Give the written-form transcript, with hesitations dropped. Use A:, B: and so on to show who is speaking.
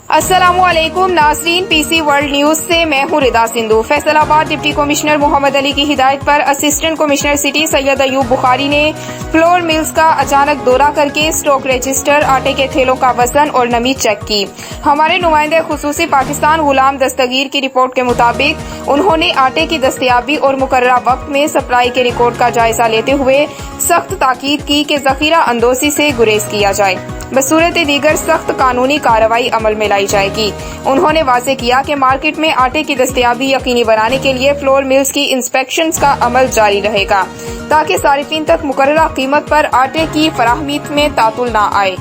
A: अस्सलामुअलैकुम नाज़रीन, PC world news से मैं हूं रिदा सिंधु। फैसलाबाद डिप्टी कमिश्नर मोहम्मद अली की हिदायत पर assistant commissioner city Syed Ayub Bukhari ने फ्लोर मिल्स का अचानक दौरा करके स्टॉक रजिस्टर, आटे के थैलों का वजन और नमी चेक की। हमारे नुमाइंदे खुसूसी पाकिस्तान गुलाम दस्तगीर की रिपोर्ट के मुताबिक उन्होंने आटे की दस्तयाबी और मुकर्ररा वक्त में सप्लाई के रिकॉर्ड का जायजा लेते हुए सख्त ताकीद की कि जखीरा अंदोजी से गुरेज किया जाए, बसूरत दीगर सख्त कानूनी कार्रवाई अमल में लाई जाएगी। उन्होंने वाज़ेह किया कि मार्केट में आटे की दस्तयाबी यकीनी बनाने के लिए फ्लोर मिल्स की इंस्पेक्शन का अमल जारी रहेगा ताकि सारिफीन तक मुकर्ररा कीमत पर आटे की फराहमी में तातुल न आए।